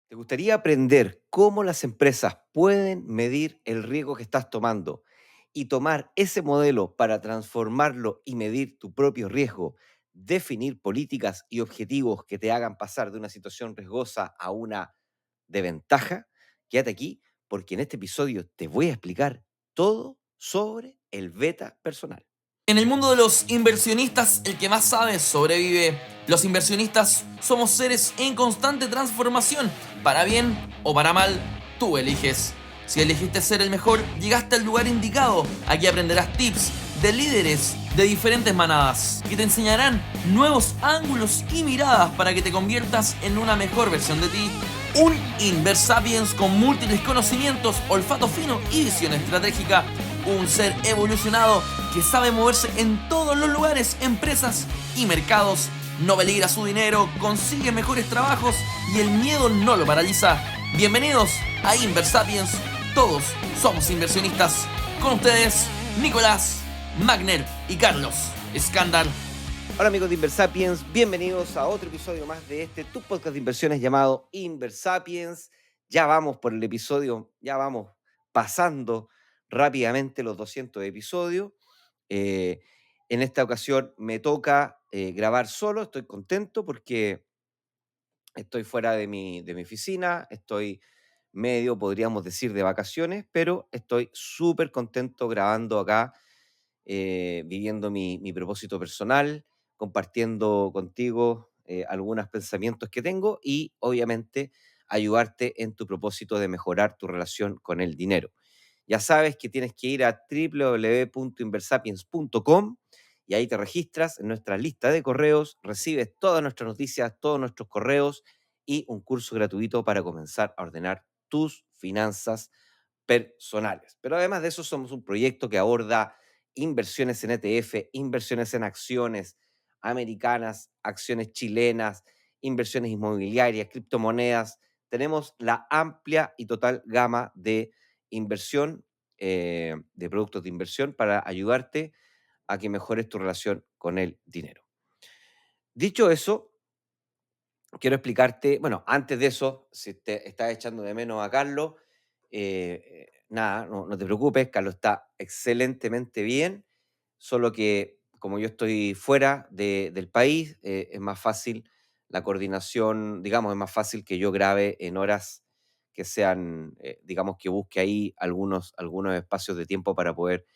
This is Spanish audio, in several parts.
¿Te gustaría aprender cómo las empresas pueden medir el riesgo que estás tomando y tomar ese modelo para transformarlo y medir tu propio riesgo, definir políticas y objetivos que te hagan pasar de una situación riesgosa a una de ventaja? Quédate aquí porque en este episodio te voy a explicar todo sobre el beta personal. En el mundo de los inversionistas, el que más sabe sobrevive. Los inversionistas somos seres en constante transformación. Para bien o para mal, tú eliges. Si elegiste ser el mejor, llegaste al lugar indicado. Aquí aprenderás tips de líderes de diferentes manadas que te enseñarán nuevos ángulos y miradas para que te conviertas en una mejor versión de ti. Un Inversapiens con múltiples conocimientos, olfato fino y visión estratégica. Un ser evolucionado que sabe moverse en todos los lugares, empresas y mercados. No peligra su dinero, consigue mejores trabajos y el miedo no lo paraliza. Bienvenidos a Inversapiens. Todos somos inversionistas. Con ustedes, Nicolás, Magner y Carlos Escándar. Hola amigos de Inversapiens, bienvenidos a otro episodio más de tu podcast de inversiones llamado Inversapiens. Ya vamos por el episodio, ya vamos pasando rápidamente los 200 episodios. Eh, en esta ocasión me toca grabar solo, estoy contento porque estoy fuera de mi oficina, estoy medio, podríamos decir, de vacaciones, pero estoy súper contento grabando acá, viviendo mi propósito personal, compartiendo contigo algunos pensamientos que tengo y obviamente ayudarte en tu propósito de mejorar tu relación con el dinero. Ya sabes que tienes que ir a www.inversapiens.com y ahí te registras en nuestra lista de correos, recibes todas nuestras noticias, todos nuestros correos y un curso gratuito para comenzar a ordenar tus finanzas personales. Pero además de eso, somos un proyecto que aborda inversiones en ETF, inversiones en acciones americanas, acciones chilenas, inversiones inmobiliarias, criptomonedas. Tenemos la amplia y total gama de inversión, de productos de inversión para ayudarte a que mejores tu relación con el dinero. Dicho eso, quiero explicarte, bueno, antes de eso, si te estás echando de menos a Carlos, nada, no te preocupes, Carlos está excelentemente bien, solo que como yo estoy fuera del país, es más fácil la coordinación, digamos, es más fácil que yo grabe en horas que sean, digamos, que busque ahí algunos espacios de tiempo para poder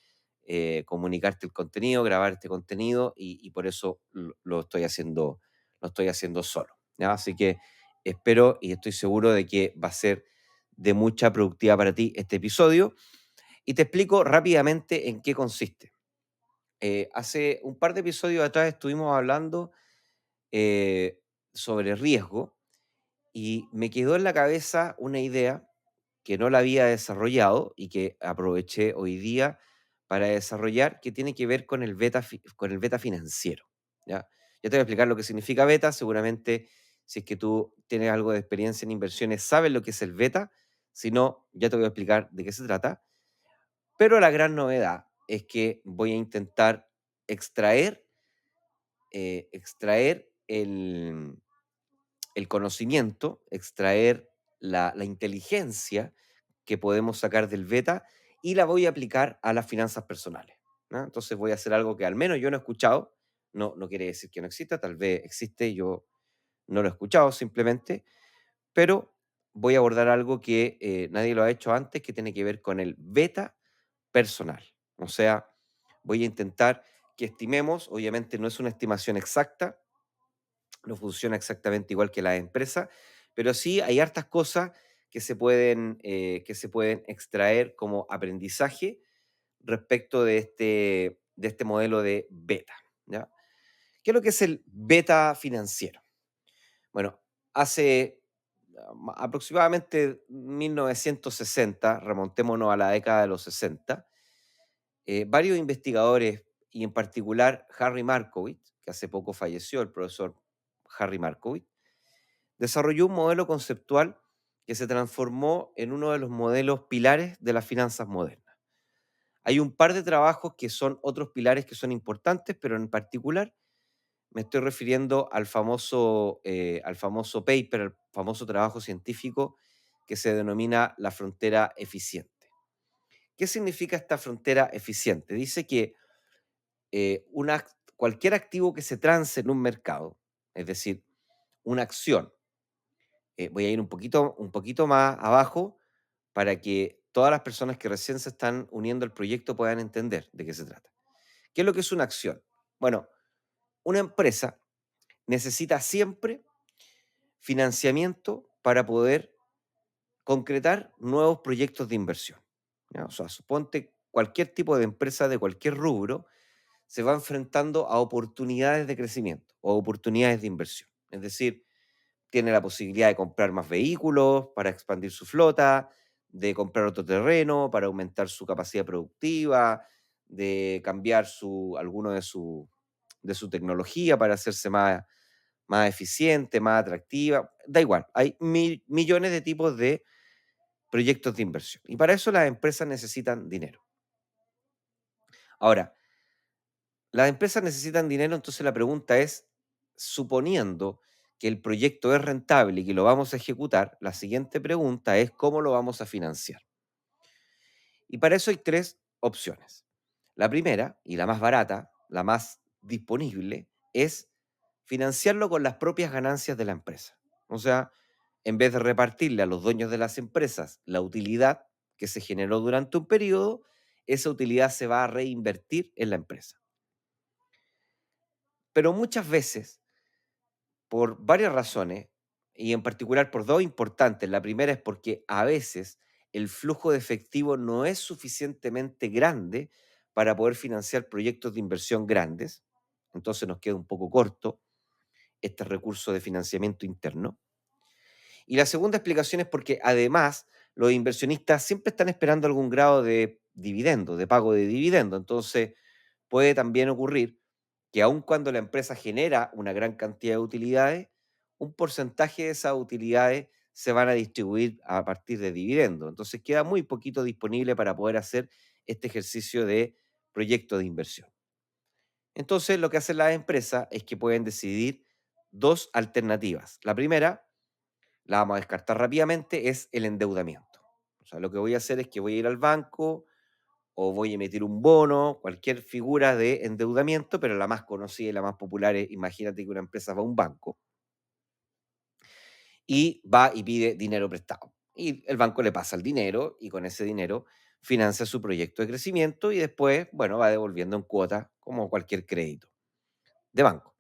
comunicarte el contenido, grabar este contenido y por eso lo estoy haciendo solo. ¿Ya? Así que espero y estoy seguro de que va a ser de mucha productividad para ti este episodio. Y te explico rápidamente en qué consiste. Hace un par de episodios atrás estuvimos hablando eh, sobre riesgo y me quedó en la cabeza una idea que no la había desarrollado y que aproveché hoy día para desarrollar, que tiene que ver con el beta financiero. ¿Ya? Ya te voy a explicar lo que significa beta. Seguramente, si es que tú tienes algo de experiencia en inversiones, sabes lo que es el beta. Si no, ya te voy a explicar de qué se trata. Pero la gran novedad es que voy a intentar extraer el conocimiento, extraer la inteligencia que podemos sacar del beta y la voy a aplicar a las finanzas personales. ¿No? Entonces voy a hacer algo que al menos yo no he escuchado, no quiere decir que no exista, tal vez existe, yo no lo he escuchado simplemente, pero voy a abordar algo que nadie lo ha hecho antes, que tiene que ver con el beta personal. O sea, voy a intentar que estimemos, obviamente no es una estimación exacta, no funciona exactamente igual que la empresa, pero sí hay hartas cosas que se pueden extraer como aprendizaje respecto de este modelo de beta. ¿Ya? ¿Qué es lo que es el beta financiero? Bueno, hace aproximadamente 1960, remontémonos a la década de los 60, varios investigadores, y en particular Harry Markowitz, que hace poco falleció, el profesor Harry Markowitz, desarrolló un modelo conceptual que se transformó en uno de los modelos pilares de las finanzas modernas. Hay un par de trabajos que son otros pilares que son importantes, pero en particular me estoy refiriendo al famoso paper, famoso trabajo científico que se denomina la frontera eficiente. ¿Qué significa esta frontera eficiente? Dice que cualquier activo que se trance en un mercado, es decir, una acción, voy a ir un poquito más abajo para que todas las personas que recién se están uniendo al proyecto puedan entender de qué se trata. ¿Qué es lo que es una acción? Bueno, una empresa necesita siempre financiamiento para poder concretar nuevos proyectos de inversión. ¿Ya? O sea, suponte cualquier tipo de empresa de cualquier rubro se va enfrentando a oportunidades de crecimiento o oportunidades de inversión. Es decir, tiene la posibilidad de comprar más vehículos para expandir su flota, de comprar otro terreno para aumentar su capacidad productiva, de cambiar alguno de su tecnología para hacerse más eficiente, más atractiva. Da igual, hay millones de tipos de proyectos de inversión. Y para eso las empresas necesitan dinero. Ahora, las empresas necesitan dinero, entonces la pregunta es, suponiendo que el proyecto es rentable y que lo vamos a ejecutar, la siguiente pregunta es cómo lo vamos a financiar. Y para eso hay tres opciones. La primera, y la más barata, la más disponible, es financiarlo con las propias ganancias de la empresa. O sea, en vez de repartirle a los dueños de las empresas la utilidad que se generó durante un periodo, esa utilidad se va a reinvertir en la empresa. Pero muchas veces, por varias razones, y en particular por dos importantes. La primera es porque a veces el flujo de efectivo no es suficientemente grande para poder financiar proyectos de inversión grandes, entonces nos queda un poco corto este recurso de financiamiento interno. Y la segunda explicación es porque además los inversionistas siempre están esperando algún grado de dividendo, de pago de dividendo. Entonces puede también ocurrir que aun cuando la empresa genera una gran cantidad de utilidades, un porcentaje de esas utilidades se van a distribuir a partir de dividendos. Entonces queda muy poquito disponible para poder hacer este ejercicio de proyecto de inversión. Entonces lo que hacen las empresas es que pueden decidir dos alternativas. La primera, la vamos a descartar rápidamente, es el endeudamiento. O sea, lo que voy a hacer es que voy a ir al banco o voy a emitir un bono, cualquier figura de endeudamiento, pero la más conocida y la más popular es, imagínate que una empresa va a un banco y va y pide dinero prestado. Y el banco le pasa el dinero y con ese dinero financia su proyecto de crecimiento y después, bueno, va devolviendo en cuota como cualquier crédito de banco.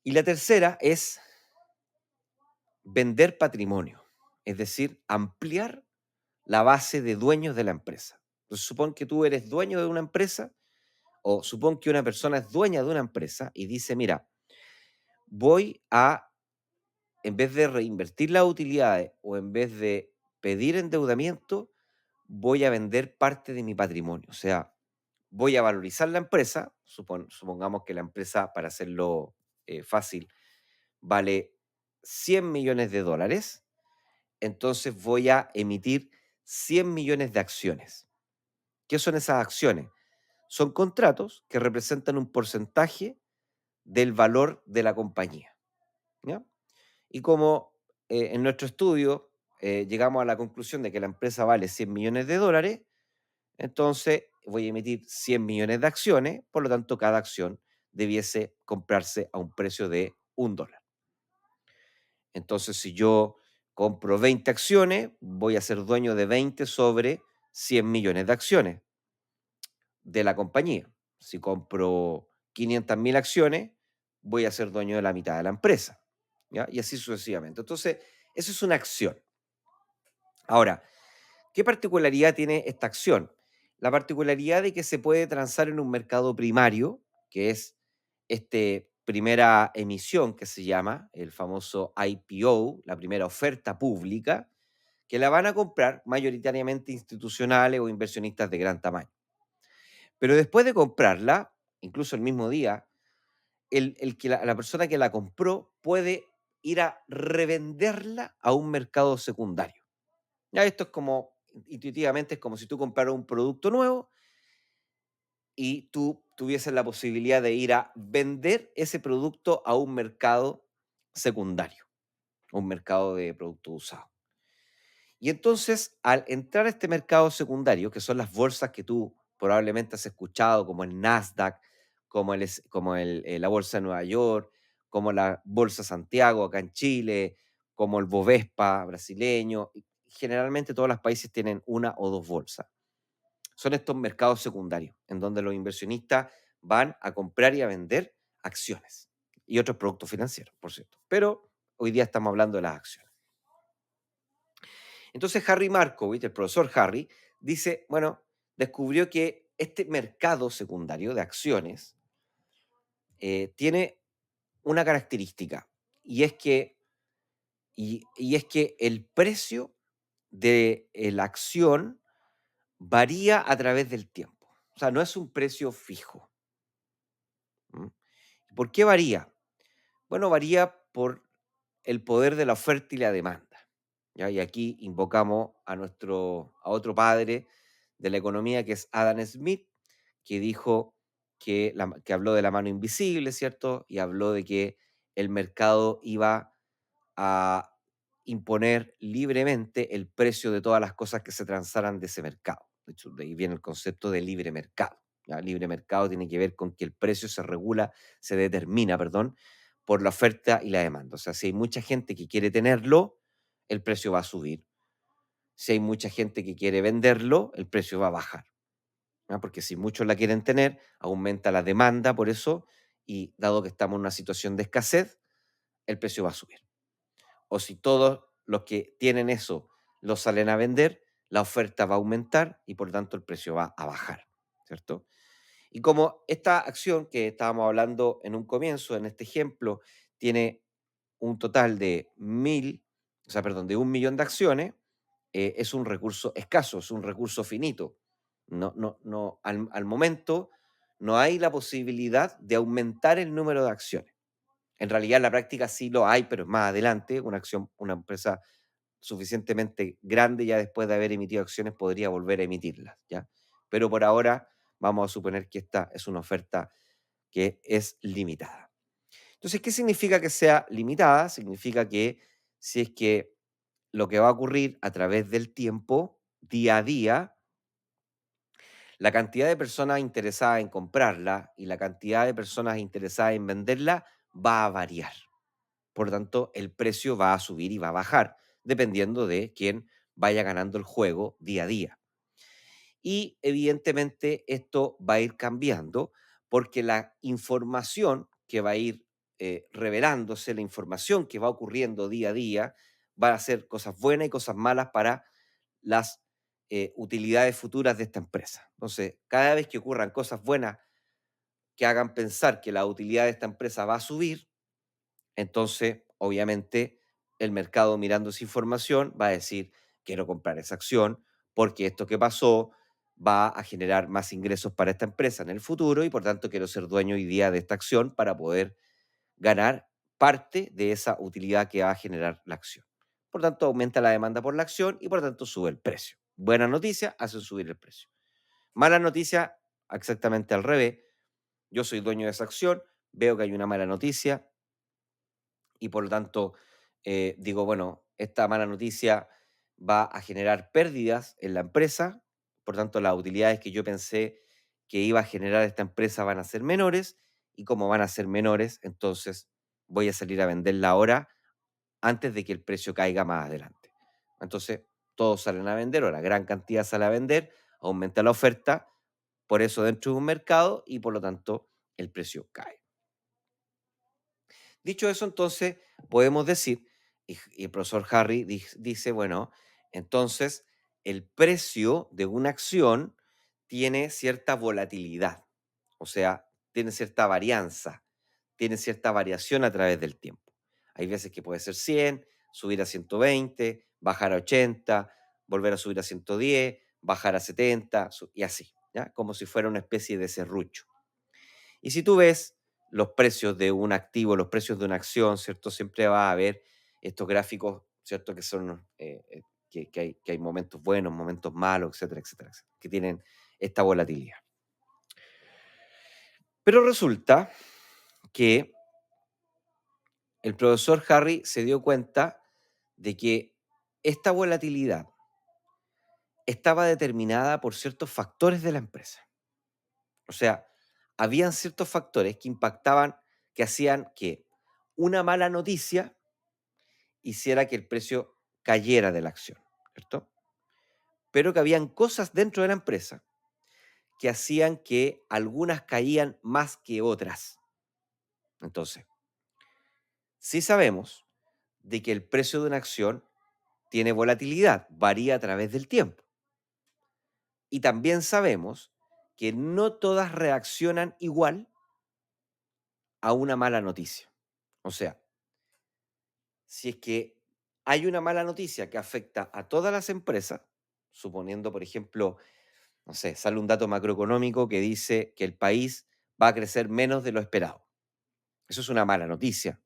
Y la tercera es vender patrimonio, es decir, ampliar la base de dueños de la empresa. Entonces, supón que tú eres dueño de una empresa o supón que una persona es dueña de una empresa y dice, mira, voy a, en vez de reinvertir las utilidades o en vez de pedir endeudamiento, voy a vender parte de mi patrimonio. O sea, voy a valorizar la empresa, supongamos que la empresa, para hacerlo fácil, vale 100 millones de dólares, entonces voy a emitir 100 millones de acciones. ¿Qué son esas acciones? Son contratos que representan un porcentaje del valor de la compañía. ¿Ya? Y como en nuestro estudio llegamos a la conclusión de que la empresa vale 100 millones de dólares, entonces voy a emitir 100 millones de acciones, por lo tanto cada acción debiese comprarse a un precio de $1. Entonces si yo compro 20 acciones, voy a ser dueño de 20 sobre 100 millones de acciones de la compañía. Si compro 500.000 acciones, voy a ser dueño de la mitad de la empresa. ¿Ya? Y así sucesivamente. Entonces, eso es una acción. Ahora, ¿qué particularidad tiene esta acción? La particularidad de que se puede transar en un mercado primario, que es este primera emisión que se llama, el famoso IPO, la primera oferta pública, que la van a comprar mayoritariamente institucionales o inversionistas de gran tamaño. Pero después de comprarla, incluso el mismo día, la persona que la compró puede ir a revenderla a un mercado secundario. Ya esto es como, intuitivamente, es como si tú compraras un producto nuevo y tú tuvieses la posibilidad de ir a vender ese producto a un mercado secundario. un mercado de productos usados. Y entonces, al entrar a este mercado secundario, que son las bolsas que tú probablemente has escuchado, como el Nasdaq, la Bolsa de Nueva York, como la Bolsa Santiago acá en Chile, como el Bovespa brasileño, y generalmente todos los países tienen una o dos bolsas. Son estos mercados secundarios, en donde los inversionistas van a comprar y a vender acciones y otros productos financieros, por cierto. Pero hoy día estamos hablando de las acciones. Entonces Harry Markowitz, el profesor Harry, dice, bueno, descubrió que este mercado secundario de acciones tiene una característica y es que, y es que el precio de la acción varía a través del tiempo. O sea, no es un precio fijo. ¿M? ¿Por qué varía? Bueno, varía por el poder de la oferta y la demanda. ¿Ya? Y aquí invocamos a otro padre de la economía, que es Adam Smith, que dijo que habló de la mano invisible, ¿cierto? Y habló de que el mercado iba a imponer libremente el precio de todas las cosas que se transaran de ese mercado. De hecho, de ahí viene el concepto de libre mercado. ¿Ya? Libre mercado tiene que ver con que el precio se determina, perdón, por la oferta y la demanda. O sea, si hay mucha gente que quiere tenerlo, el precio va a subir. Si hay mucha gente que quiere venderlo, el precio va a bajar. ¿Ya? Porque si muchos la quieren tener, aumenta la demanda por eso, y dado que estamos en una situación de escasez, el precio va a subir. O si todos los que tienen eso lo salen a vender, la oferta va a aumentar y por tanto el precio va a bajar, ¿cierto? Y como esta acción que estábamos hablando en un comienzo, en este ejemplo, tiene un total de de 1 millón de acciones, es un recurso escaso, es un recurso finito. Al momento no hay la posibilidad de aumentar el número de acciones. En realidad, en la práctica sí lo hay, pero es más adelante. Una empresa suficientemente grande, ya después de haber emitido acciones, podría volver a emitirlas, ¿ya? Pero por ahora vamos a suponer que esta es una oferta que es limitada. Entonces, ¿qué significa que sea limitada? Significa que si es que lo que va a ocurrir a través del tiempo, día a día, la cantidad de personas interesadas en comprarla y la cantidad de personas interesadas en venderla va a variar. Por lo tanto, el precio va a subir y va a bajar, dependiendo de quién vaya ganando el juego día a día. Y evidentemente esto va a ir cambiando porque la información que va a ir revelándose, la información que va ocurriendo día a día, va a ser cosas buenas y cosas malas para las utilidades futuras de esta empresa. Entonces, cada vez que ocurran cosas buenas que hagan pensar que la utilidad de esta empresa va a subir, entonces, obviamente, el mercado mirando esa información va a decir, quiero comprar esa acción porque esto que pasó va a generar más ingresos para esta empresa en el futuro y por tanto quiero ser dueño hoy día de esta acción para poder ganar parte de esa utilidad que va a generar la acción. Por tanto, aumenta la demanda por la acción y por tanto sube el precio. Buena noticia, hacen subir el precio. Mala noticia, exactamente al revés. Yo soy dueño de esa acción, veo que hay una mala noticia, y por lo tanto digo, bueno, esta mala noticia va a generar pérdidas en la empresa, por tanto las utilidades que yo pensé que iba a generar esta empresa van a ser menores, y como van a ser menores, entonces voy a salir a venderla ahora antes de que el precio caiga más adelante. Entonces todos salen a vender, o la gran cantidad sale a vender, aumenta la oferta, por eso dentro de un mercado, y por lo tanto el precio cae. Dicho eso, entonces podemos decir, y el profesor Harry dice, bueno, entonces el precio de una acción tiene cierta volatilidad, o sea, tiene cierta varianza, tiene cierta variación a través del tiempo. Hay veces que puede ser 100, subir a 120, bajar a 80, volver a subir a 110, bajar a 70, y así, ¿ya? Como si fuera una especie de serrucho. Y si tú ves los precios de un activo, los precios de una acción, ¿cierto? Siempre va a haber estos gráficos, ¿cierto? Que son, que hay momentos buenos, momentos malos, etcétera, etcétera, etcétera, que tienen esta volatilidad. Pero resulta que el profesor Harry se dio cuenta de que esta volatilidad estaba determinada por ciertos factores de la empresa. O sea, habían ciertos factores que impactaban, que hacían que una mala noticia hiciera que el precio cayera de la acción, ¿cierto? Pero que habían cosas dentro de la empresa que hacían que algunas caían más que otras. Entonces, sí sabemos de que el precio de una acción tiene volatilidad, varía a través del tiempo. Y también sabemos que no todas reaccionan igual a una mala noticia. O sea, si es que hay una mala noticia que afecta a todas las empresas, suponiendo, por ejemplo, no sé, sale un dato macroeconómico que dice que el país va a crecer menos de lo esperado. Eso es una mala noticia.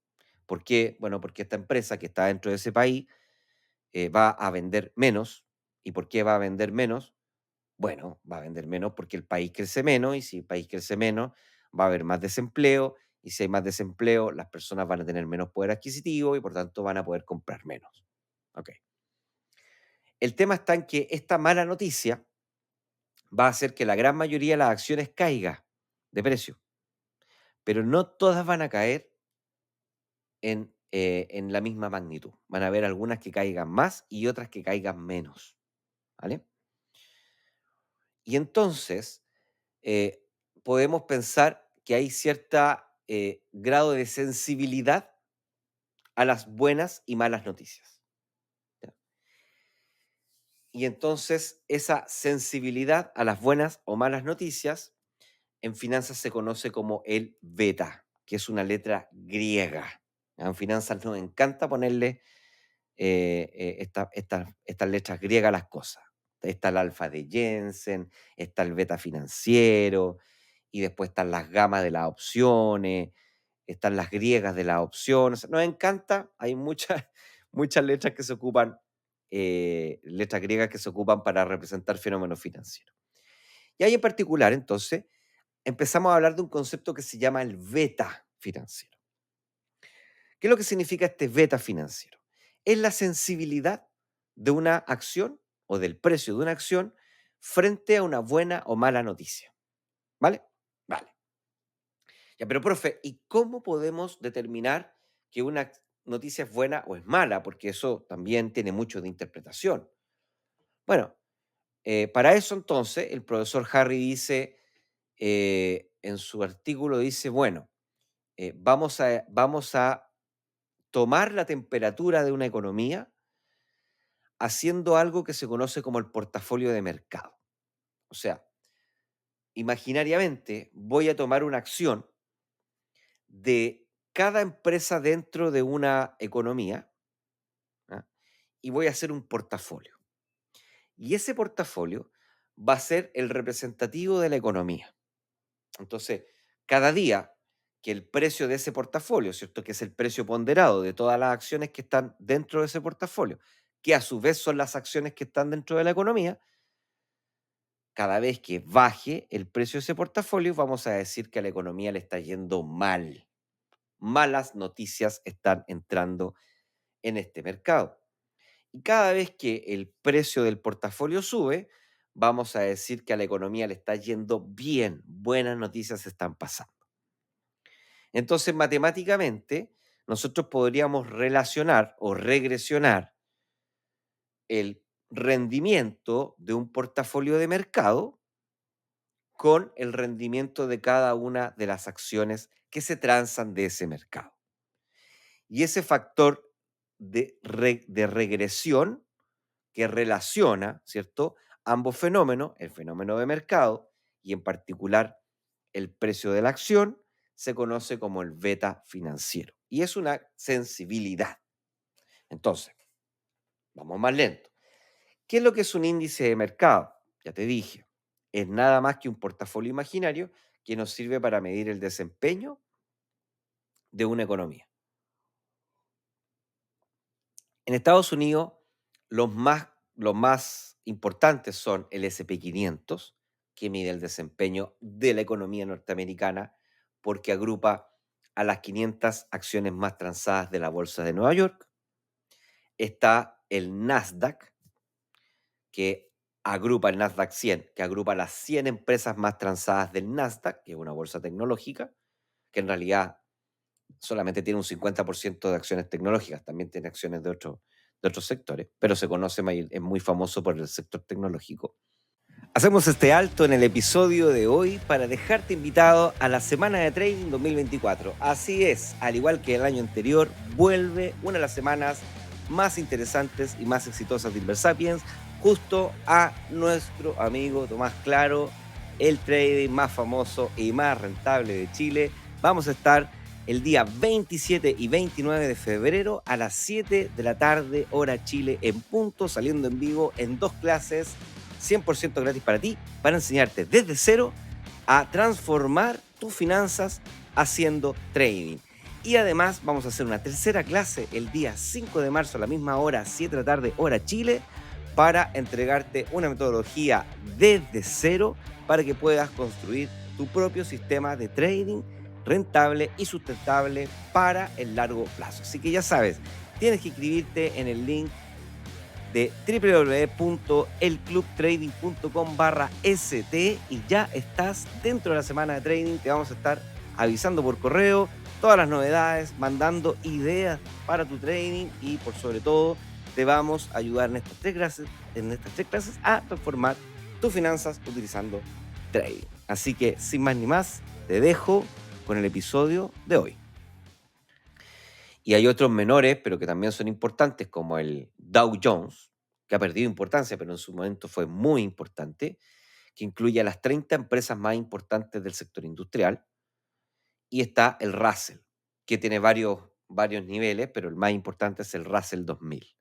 ¿Por qué? Bueno, porque esta empresa que está dentro de ese país va a vender menos. ¿Y por qué va a vender menos? Bueno, va a vender menos porque el país crece menos y si el país crece menos, va a haber más desempleo y si hay más desempleo, las personas van a tener menos poder adquisitivo y por tanto van a poder comprar menos. Ok. El tema está en que esta mala noticia va a hacer que la gran mayoría de las acciones caiga de precio, pero no todas van a caer en la misma magnitud. Van a haber algunas que caigan más y otras que caigan menos, ¿vale? Y entonces eh, podemos pensar que hay cierta grado de sensibilidad a las buenas y malas noticias. ¿Ya? Y entonces esa sensibilidad a las buenas o malas noticias en finanzas se conoce como el beta, que es una letra griega. ¿Ya? En finanzas nos encanta ponerle estas letras griegas a las cosas. Está el alfa de Jensen, está el beta financiero, y después están las gamas de las opciones, están las griegas de las opciones. Nos encanta, hay muchas, muchas letras que se ocupan, letras griegas que se ocupan para representar fenómenos financieros. Y ahí en particular, entonces, empezamos a hablar de un concepto que se llama el beta financiero. ¿Qué es lo que significa este beta financiero? Es la sensibilidad de una acción o del precio de una acción frente a una buena o mala noticia. ¿Vale? Vale. Ya, pero profe, ¿y cómo podemos determinar que una noticia es buena o es mala? Porque eso también tiene mucho de interpretación. Bueno, para eso entonces el profesor Harry dice, en su artículo dice, bueno, vamos a tomar la temperatura de una economía haciendo algo que se conoce como el portafolio de mercado. O sea, imaginariamente voy a tomar una acción de cada empresa dentro de una economía, ¿ah? Y voy a hacer un portafolio. Y ese portafolio va a ser el representativo de la economía. Entonces, cada día que el precio de ese portafolio, ¿cierto? Que es el precio ponderado de todas las acciones que están dentro de ese portafolio, que a su vez son las acciones que están dentro de la economía, cada vez que baje el precio de ese portafolio, vamos a decir que a la economía le está yendo mal. Malas noticias están entrando en este mercado. Y cada vez que el precio del portafolio sube, vamos a decir que a la economía le está yendo bien. Buenas noticias están pasando. Entonces, matemáticamente, nosotros podríamos relacionar o regresionar el rendimiento de un portafolio de mercado con el rendimiento de cada una de las acciones que se transan de ese mercado. Y ese factor de regresión que relaciona, ¿cierto? Ambos fenómenos, el fenómeno de mercado y en particular el precio de la acción, se conoce como el beta financiero. Y es una sensibilidad. Entonces, vamos más lento. ¿Qué es lo que es un índice de mercado? Ya te dije, es nada más que un portafolio imaginario que nos sirve para medir el desempeño de una economía. En Estados Unidos, los más importantes son el SP 500, que mide el desempeño de la economía norteamericana porque agrupa a las 500 acciones más transadas de la Bolsa de Nueva York. Está el Nasdaq, que agrupa el Nasdaq 100, que agrupa las 100 empresas más transadas del Nasdaq, que es una bolsa tecnológica, que en realidad solamente tiene un 50% de acciones tecnológicas, también tiene acciones de otros sectores, pero se conoce, es muy famoso por el sector tecnológico. Hacemos este alto en el episodio de hoy para dejarte invitado a la Semana de Trading 2024. Así es, al igual que el año anterior, vuelve una de las semanas más interesantes y más exitosas de Inversapiens, justo a nuestro amigo Tomás Claro, el trading más famoso y más rentable de Chile. Vamos a estar el día 27 y 29 de febrero a las 7 de la tarde, hora Chile, en punto, saliendo en vivo en 2 clases 100% gratis para ti, para enseñarte desde cero a transformar tus finanzas haciendo trading. Y además vamos a hacer una tercera clase el día 5 de marzo a la misma hora, 7 de la tarde, hora Chile, para entregarte una metodología desde cero para que puedas construir tu propio sistema de trading rentable y sustentable para el largo plazo. Así que ya sabes, tienes que inscribirte en el link de www.elclubtrading.com/st y ya estás dentro de la semana de trading. Te vamos a estar avisando por correo todas las novedades, mandando ideas para tu trading y por sobre todo te vamos a ayudar en estas tres clases a transformar tus finanzas utilizando trading. Así que sin más ni más, te dejo con el episodio de hoy. Y hay otros menores, pero que también son importantes, como el Dow Jones, que ha perdido importancia, pero en su momento fue muy importante, que incluye a las 30 empresas más importantes del sector industrial. Y está el Russell, que tiene varios niveles, pero el más importante es el Russell 2000,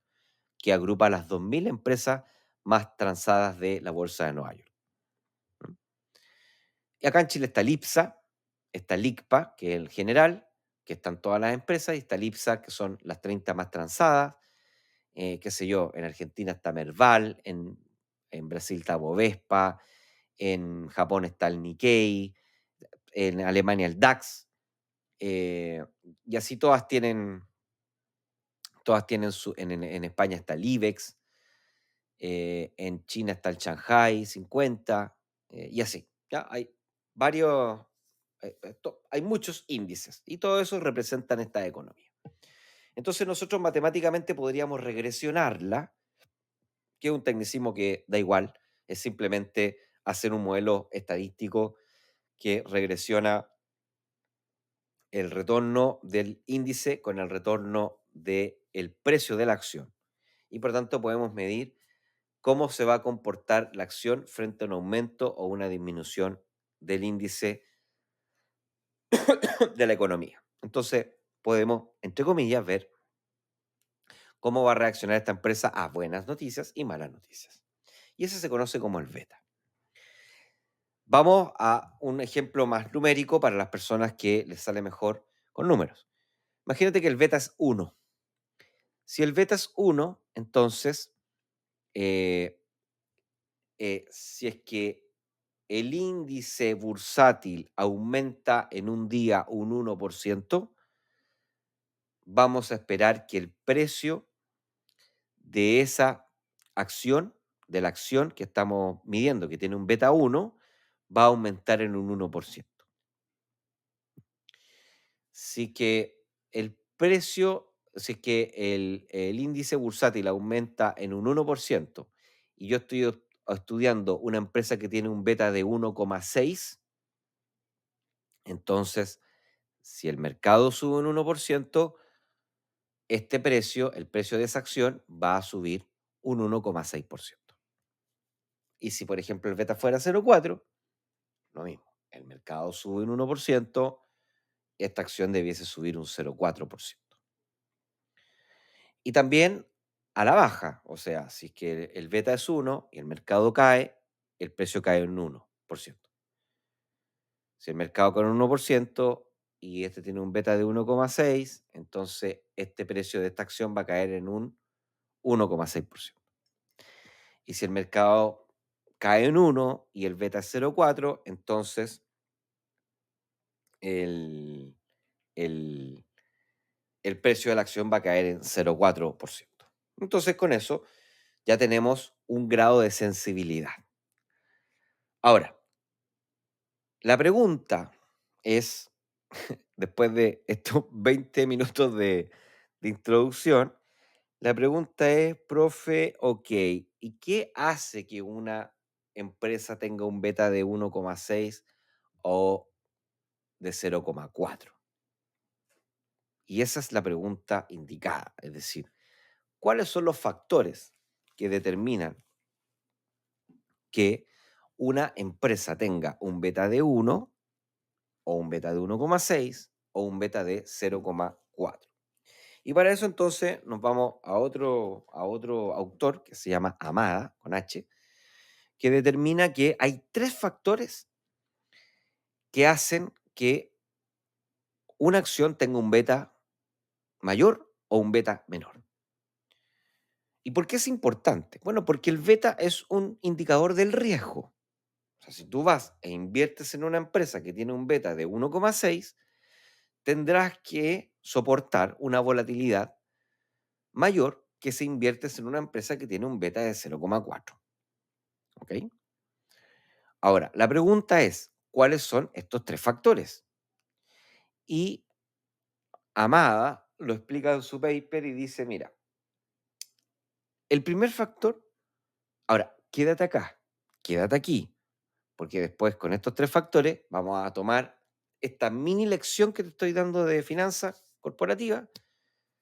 que agrupa a las 2000 empresas más transadas de la Bolsa de Nueva York. Y acá en Chile está el IPSA, está el ICPA, que es el general, que están todas las empresas, y está el IPSA, que son las 30 más transadas. Qué sé yo, en Argentina está Merval, en Brasil está Bovespa, en Japón está el Nikkei, en Alemania el DAX, y así en España está el IBEX, en China está el Shanghai 50, y así. ¿Ya? Hay varios, hay muchos índices, y todo eso representan esta economía. Entonces nosotros matemáticamente podríamos regresionarla, que es un tecnicismo que da igual, es simplemente hacer un modelo estadístico que regresiona el retorno del índice con el retorno del precio de la acción. Y por tanto podemos medir cómo se va a comportar la acción frente a un aumento o una disminución del índice de la economía. Entonces podemos, entre comillas, ver cómo va a reaccionar esta empresa a buenas noticias y malas noticias. Y ese se conoce como el beta. Vamos a un ejemplo más numérico para las personas que les sale mejor con números. Imagínate que el beta es 1. Si el beta es 1, entonces, eh, si es que el índice bursátil aumenta en un día un 1%, vamos a esperar que el precio de esa acción, de la acción que estamos midiendo, que tiene un beta 1, va a aumentar en un 1%. Si que el precio, si es que el índice bursátil aumenta en un 1% y yo estoy estudiando una empresa que tiene un beta de 1,6, entonces, si el mercado sube un 1%, este precio, el precio de esa acción, va a subir un 1,6%. Y si, por ejemplo, el beta fuera 0,4, lo mismo. El mercado sube un 1%, esta acción debiese subir un 0,4%. Y también a la baja, o sea, si es que el beta es 1 y el mercado cae, el precio cae en 1%. Si el mercado cae en un 1% y este tiene un beta de 1,6, entonces este precio de esta acción va a caer en un 1,6%. Y si el mercado cae en 1 y el beta es 0,4, entonces el, el precio de la acción va a caer en 0,4%. Entonces, con eso ya tenemos un grado de sensibilidad. Ahora, la pregunta es, después de estos 20 minutos de introducción, la pregunta es, profe, ok, ¿y qué hace que una empresa tenga un beta de 1,6 o de 0,4? Y esa es la pregunta indicada, es decir, ¿cuáles son los factores que determinan que una empresa tenga un beta de 1 o un beta de 1,6 o un beta de 0,4? Y para eso entonces nos vamos a otro autor que se llama Amada, con H, que determina que hay tres factores que hacen que una acción tenga un beta mayor o un beta menor. ¿Y por qué es importante? Bueno, porque el beta es un indicador del riesgo. O sea, si tú vas e inviertes en una empresa que tiene un beta de 1,6, tendrás que soportar una volatilidad mayor que si inviertes en una empresa que tiene un beta de 0,4. ¿Ok? Ahora, la pregunta es, ¿cuáles son estos tres factores? Y Amada lo explica en su paper y dice, mira, el primer factor, ahora, quédate aquí, porque después con estos tres factores vamos a tomar esta mini lección que te estoy dando de finanzas corporativas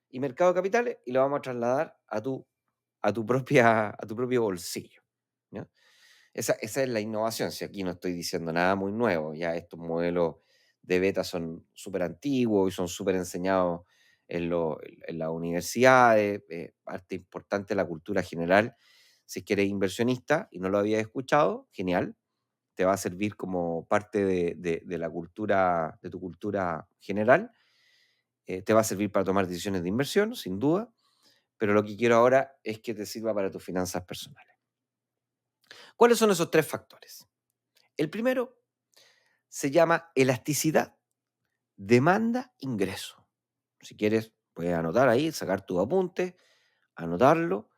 y mercado de capitales y lo vamos a trasladar a tu propio bolsillo. ¿Ya? Esa es la innovación. Si aquí no estoy diciendo nada muy nuevo, ya estos modelos de beta son súper antiguos y son súper enseñados en las universidades, parte importante de la cultura general. Si es que eres inversionista y no lo habías escuchado, genial, te va a servir como parte de la cultura, de tu cultura general, te va a servir para tomar decisiones de inversión, sin duda, pero lo que quiero ahora es que te sirva para tus finanzas personales. ¿Cuáles son esos tres factores? El primero se llama elasticidad, demanda, ingreso. Si quieres, puedes anotar ahí, sacar tu apunte, anotarlo,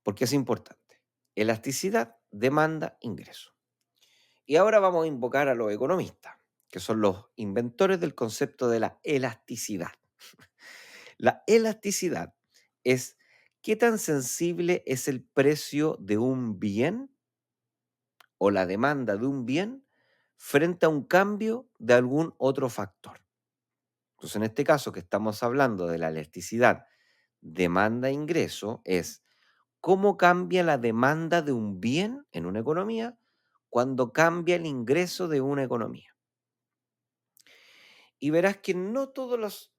porque es importante. Elasticidad, demanda, ingreso. Y ahora vamos a invocar a los economistas, que son los inventores del concepto de la elasticidad. La elasticidad es qué tan sensible es el precio de un bien o la demanda de un bien frente a un cambio de algún otro factor. Entonces, en este caso que estamos hablando de la elasticidad demanda-ingreso, es cómo cambia la demanda de un bien en una economía cuando cambia el ingreso de una economía. Y verás que no todos los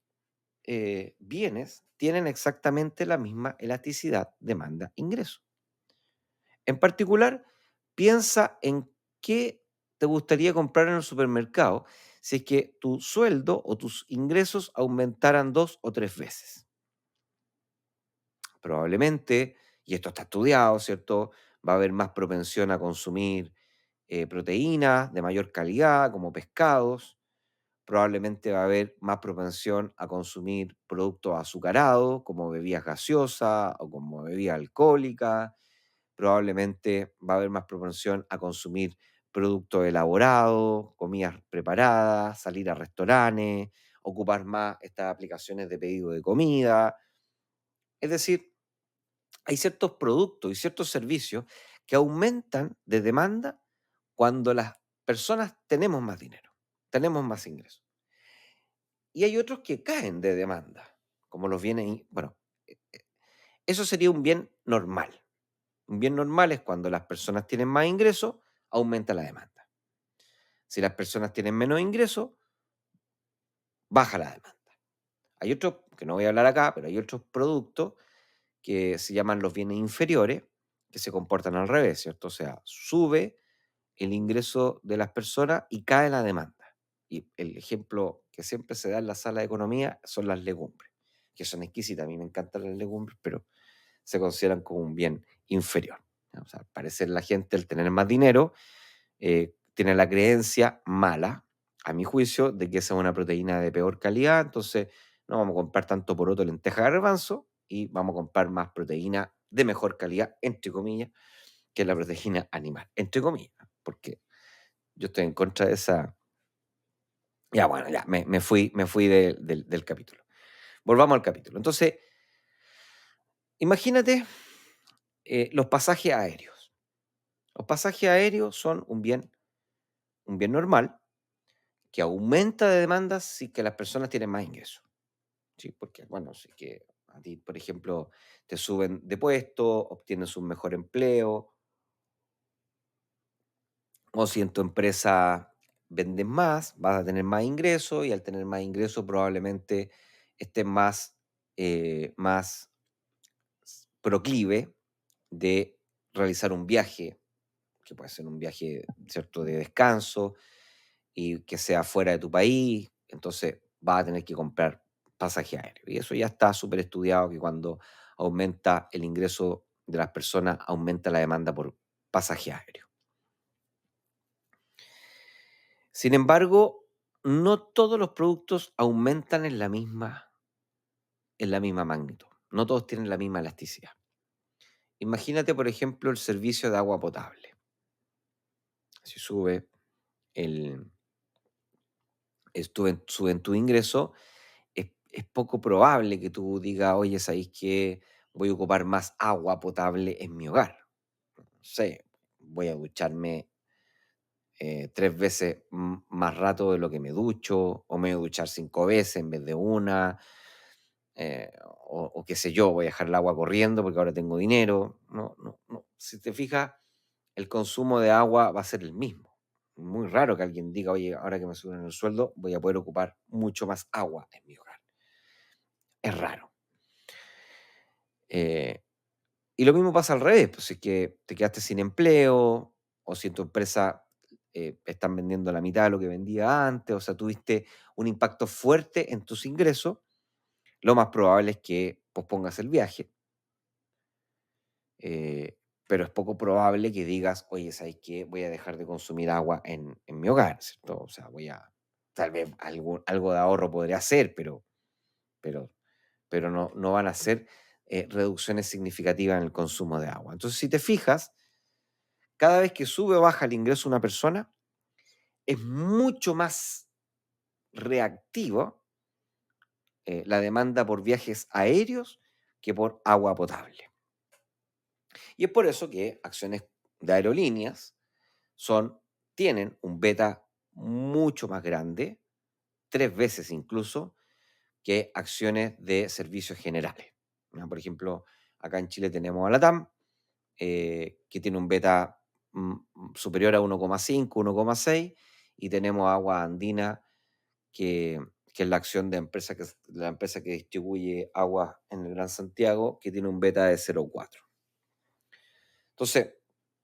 bienes tienen exactamente la misma elasticidad demanda-ingreso. En particular, piensa en qué te gustaría comprar en el supermercado si es que tu sueldo o tus ingresos aumentaran 2 o 3 veces. Probablemente, y esto está estudiado, ¿cierto? Va a haber más propensión a consumir proteínas de mayor calidad, como pescados. Probablemente va a haber más propensión a consumir productos azucarados, como bebidas gaseosas o como bebida alcohólica. Probablemente va a haber más propensión a consumir productos elaborados, comidas preparadas, salir a restaurantes, ocupar más estas aplicaciones de pedido de comida. Es decir, hay ciertos productos y ciertos servicios que aumentan de demanda cuando las personas tenemos más dinero, tenemos más ingresos. Y hay otros que caen de demanda, como los bienes, bueno, eso sería un bien normal. Un bien normal es cuando las personas tienen más ingresos, aumenta la demanda. Si las personas tienen menos ingresos, baja la demanda. Hay otros, que no voy a hablar acá, pero hay otros productos que se llaman los bienes inferiores, que se comportan al revés, ¿cierto? O sea, sube el ingreso de las personas y cae la demanda. Y el ejemplo que siempre se da en la sala de economía son las legumbres, que son exquisitas. A mí me encantan las legumbres, pero se consideran como un bien inferior. ¿Ya? O sea, al parecer la gente, al tener más dinero, tiene la creencia mala, a mi juicio, de que esa es una proteína de peor calidad, entonces no vamos a comprar tanto poroto, lenteja, garbanzo, y vamos a comprar más proteína de mejor calidad, entre comillas, que la proteína animal, entre comillas, porque yo estoy en contra de esa. Ya, bueno, ya, me fui del capítulo. Volvamos al capítulo. Entonces, imagínate los pasajes aéreos. Los pasajes aéreos son un bien normal que aumenta de demanda si que las personas tienen más ingresos. ¿Sí? Porque, bueno, si que a ti, por ejemplo, te suben de puesto, obtienes un mejor empleo, o si en tu empresa vendes más, vas a tener más ingresos y al tener más ingresos probablemente estés más proclive de realizar un viaje, que puede ser un viaje, ¿cierto?, de descanso y que sea fuera de tu país, entonces vas a tener que comprar pasaje aéreo. Y eso ya está súper estudiado, que cuando aumenta el ingreso de las personas, aumenta la demanda por pasaje aéreo. Sin embargo, no todos los productos aumentan en la misma magnitud. No todos tienen la misma elasticidad. Imagínate, por ejemplo, el servicio de agua potable. Si el, sube en tu ingreso, es poco probable que tú digas, oye, ¿sabéis que voy a ocupar más agua potable en mi hogar? No sé, voy a ducharme 3 veces más rato de lo que me ducho, o me voy a duchar 5 veces en vez de una, o qué sé yo, voy a dejar el agua corriendo porque ahora tengo dinero. No, no, no. Si te fijas, el consumo de agua va a ser el mismo. Muy raro que alguien diga, oye, ahora que me suben el sueldo, voy a poder ocupar mucho más agua en mi hogar. Es raro. Eh, y lo mismo pasa al revés, pues si es que te quedaste sin empleo o si en tu empresa están vendiendo la mitad de lo que vendía antes, o sea, tuviste un impacto fuerte en tus ingresos, lo más probable es que pospongas el viaje, eh, pero es poco probable que digas, oye, ¿sabes qué? Voy a dejar de consumir agua en mi hogar, ¿cierto? O sea, tal vez algo de ahorro podría hacer, pero, pero no van a ser reducciones significativas en el consumo de agua. Entonces, si te fijas, cada vez que sube o baja el ingreso de una persona, es mucho más reactivo la demanda por viajes aéreos que por agua potable. Y es por eso que acciones de aerolíneas tienen un beta mucho más grande, 3 veces incluso, que acciones de servicios generales. ¿Ya? Por ejemplo, acá en Chile tenemos a LATAM, que tiene un beta superior a 1,5, 1,6, y tenemos Agua Andina, que es la acción de la empresa que distribuye agua en el Gran Santiago, que tiene un beta de 0,4. Entonces,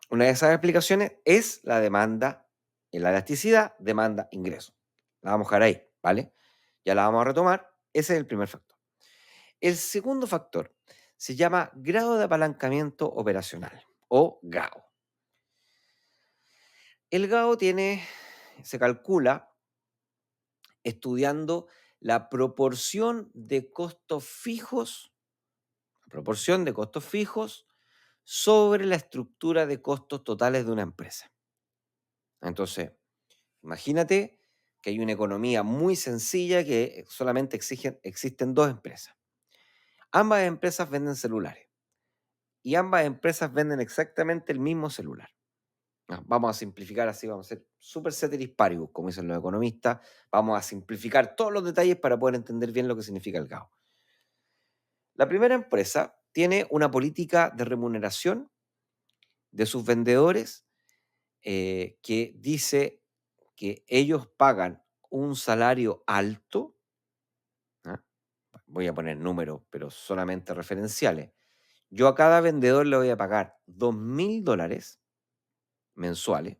una de esas explicaciones es la demanda, en la elasticidad, demanda, ingreso. La vamos a dejar ahí, ¿vale? Ya la vamos a retomar. Ese es el primer factor. El segundo factor se llama grado de apalancamiento operacional o GAO. El GAO se calcula estudiando la proporción de costos fijos sobre la estructura de costos totales de una empresa. Entonces, imagínate que hay una economía muy sencilla que solamente existen dos empresas. Ambas empresas venden celulares y ambas empresas venden exactamente el mismo celular. Vamos a simplificar así, vamos a ser super ceteris paribus, como dicen los economistas. Vamos a simplificar todos los detalles para poder entender bien lo que significa el GAO. La primera empresa tiene una política de remuneración de sus vendedores que dice que ellos pagan un salario alto. ¿Ah? Voy a poner números, pero solamente referenciales. Yo a cada vendedor le voy a pagar $2.000 mensuales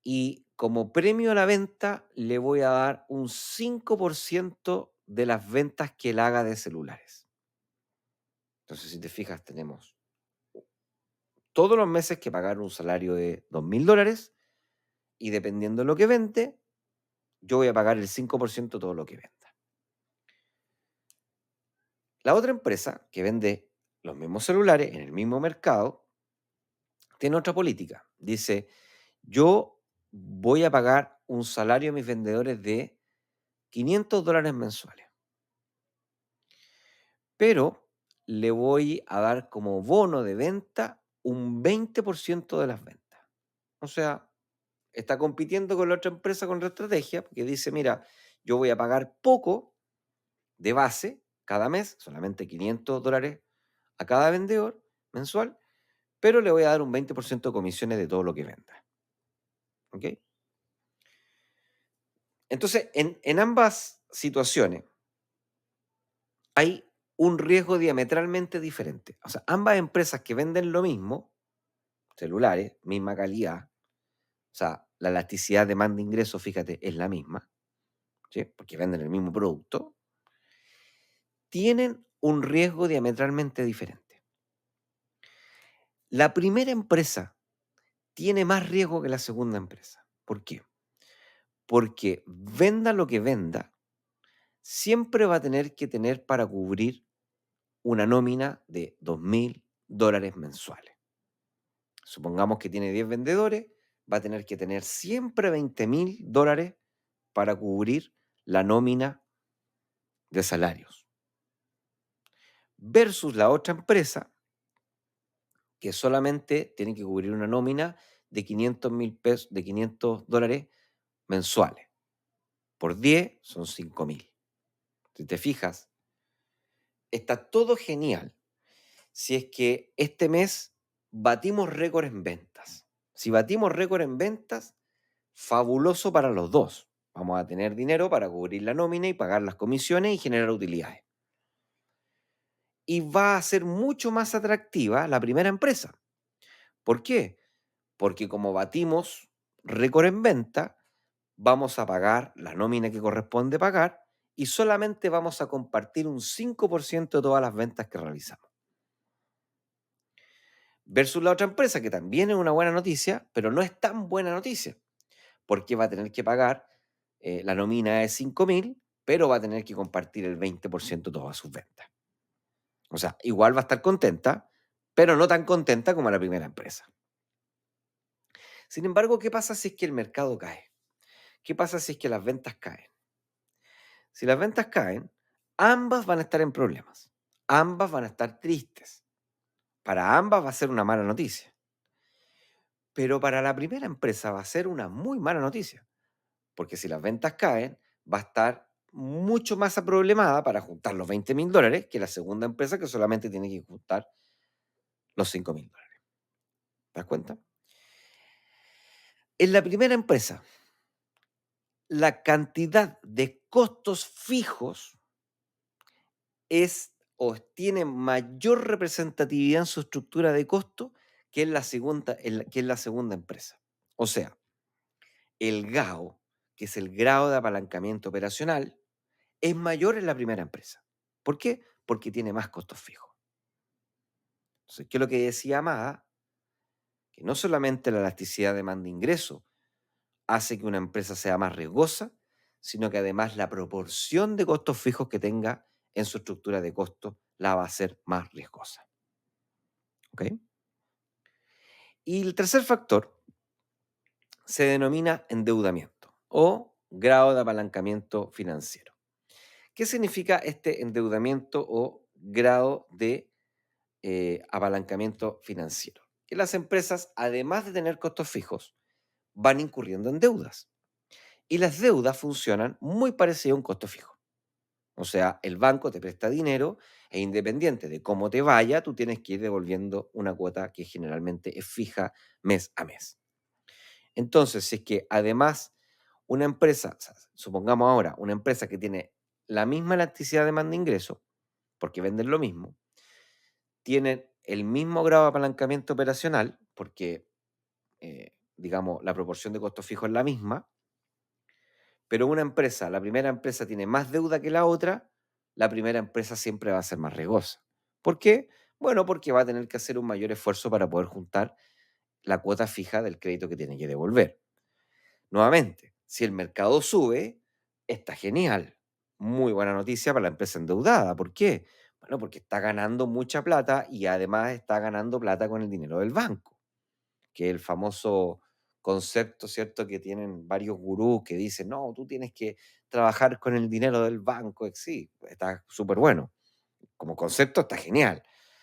y como premio a la venta le voy a dar un 5% de las ventas que él haga de celulares. Entonces, si te fijas, tenemos todos los meses que pagar un salario de $2.000 y dependiendo de lo que vende, yo voy a pagar el 5% de todo lo que venda. La otra empresa que vende los mismos celulares en el mismo mercado tiene otra política. Dice, yo voy a pagar un salario a mis vendedores de $500 mensuales, pero le voy a dar como bono de venta un 20% de las ventas. O sea, está compitiendo con la otra empresa con la estrategia, porque dice, mira, yo voy a pagar poco de base cada mes, solamente $500 a cada vendedor mensual, pero le voy a dar un 20% de comisiones de todo lo que venda. ¿Ok? Entonces, en ambas situaciones hay un riesgo diametralmente diferente. O sea, ambas empresas que venden lo mismo, celulares, misma calidad, o sea, la elasticidad demanda-ingreso, fíjate, es la misma, ¿sí? Porque venden el mismo producto, tienen un riesgo diametralmente diferente. La primera empresa tiene más riesgo que la segunda empresa. ¿Por qué? Porque venda lo que venda, siempre va a tener que tener para cubrir una nómina de $2.000 mensuales. Supongamos que tiene 10 vendedores, va a tener que tener siempre $20.000 para cubrir la nómina de salarios. Versus la otra empresa, que solamente tiene que cubrir una nómina de $500.000 de $500 mensuales. Por 10 son 5.000. Si te fijas, está todo genial si es que este mes batimos récord en ventas. Si batimos récord en ventas, fabuloso para los dos. Vamos a tener dinero para cubrir la nómina y pagar las comisiones y generar utilidades. Y va a ser mucho más atractiva la primera empresa. ¿Por qué? Porque como batimos récord en venta, vamos a pagar la nómina que corresponde pagar y solamente vamos a compartir un 5% de todas las ventas que realizamos. Versus la otra empresa, que también es una buena noticia, pero no es tan buena noticia, porque va a tener que pagar, la nómina es 5.000, pero va a tener que compartir el 20% de todas sus ventas. O sea, igual va a estar contenta, pero no tan contenta como la primera empresa. Sin embargo, ¿qué pasa si es que el mercado cae? ¿Qué pasa si es que las ventas caen? Si las ventas caen, ambas van a estar en problemas, ambas van a estar tristes. Para ambas va a ser una mala noticia, pero para la primera empresa va a ser una muy mala noticia, porque si las ventas caen, va a estar mucho más aproblemada para juntar los $20.000 que la segunda empresa que solamente tiene que juntar los $5.000. ¿Te das cuenta? En la primera empresa, la cantidad de costos fijos es o tiene mayor representatividad en su estructura de costo que en la segunda empresa. O sea, el GAO, que es el grado de apalancamiento operacional, es mayor en la primera empresa. ¿Por qué? Porque tiene más costos fijos. Entonces, ¿qué es lo que decía Amada? Que no solamente la elasticidad demanda-ingreso hace que una empresa sea más riesgosa, sino que además la proporción de costos fijos que tenga en su estructura de costos la va a hacer más riesgosa. ¿Ok? Y el tercer factor se denomina endeudamiento o grado de apalancamiento financiero. ¿Qué significa este endeudamiento o grado de apalancamiento financiero? Que las empresas, además de tener costos fijos, van incurriendo en deudas. Y las deudas funcionan muy parecido a un costo fijo. O sea, el banco te presta dinero e independiente de cómo te vaya, tú tienes que ir devolviendo una cuota que generalmente es fija mes a mes. Entonces, si es que además una empresa, o sea, supongamos ahora, una empresa que tiene la misma elasticidad de demanda-ingreso, porque venden lo mismo, tienen el mismo grado de apalancamiento operacional, porque, digamos, la proporción de costos fijos es la misma, pero una empresa, la primera empresa tiene más deuda que la otra, la primera empresa siempre va a ser más riesgosa. ¿Por qué? Bueno, porque va a tener que hacer un mayor esfuerzo para poder juntar la cuota fija del crédito que tiene que devolver. Nuevamente, si el mercado sube, está genial. Muy buena noticia para la empresa endeudada. ¿Por qué? Bueno, porque está ganando mucha plata y además está ganando plata con el dinero del banco, que es el famoso concepto, ¿cierto? Que tienen varios gurús que dicen, no, tú tienes que trabajar con el dinero del banco. Sí, está súper bueno. Como concepto está genial,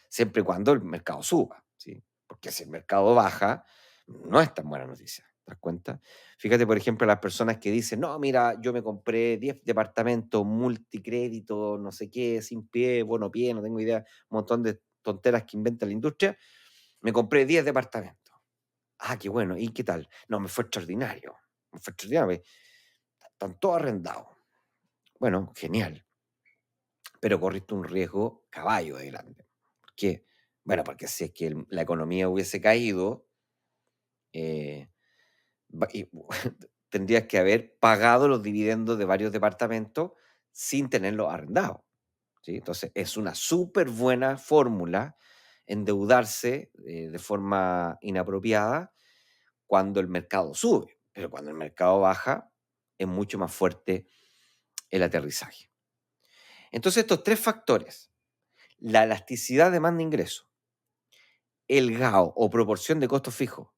siempre y cuando el mercado suba, ¿sí? Porque si el mercado baja, no es tan buena noticia, ¿te das cuenta? Fíjate, por ejemplo, las personas que dicen, no, mira, yo me compré 10 departamentos, multicrédito, no sé qué, sin pie, bono pie, no tengo idea, un montón de tonteras que inventa la industria, me compré 10 departamentos. Ah, qué bueno, ¿y qué tal? No, me fue extraordinario, están todos arrendados. Bueno, genial, pero corriste un riesgo caballo de grande. ¿Por qué? Bueno, porque si es que la economía hubiese caído, eh, tendrías que haber pagado los dividendos de varios departamentos sin tenerlos arrendados, ¿sí? Entonces, es una súper buena fórmula endeudarse de forma inapropiada cuando el mercado sube, pero cuando el mercado baja, es mucho más fuerte el aterrizaje. Entonces, estos tres factores, la elasticidad demanda-ingreso, el GAO o proporción de costo fijo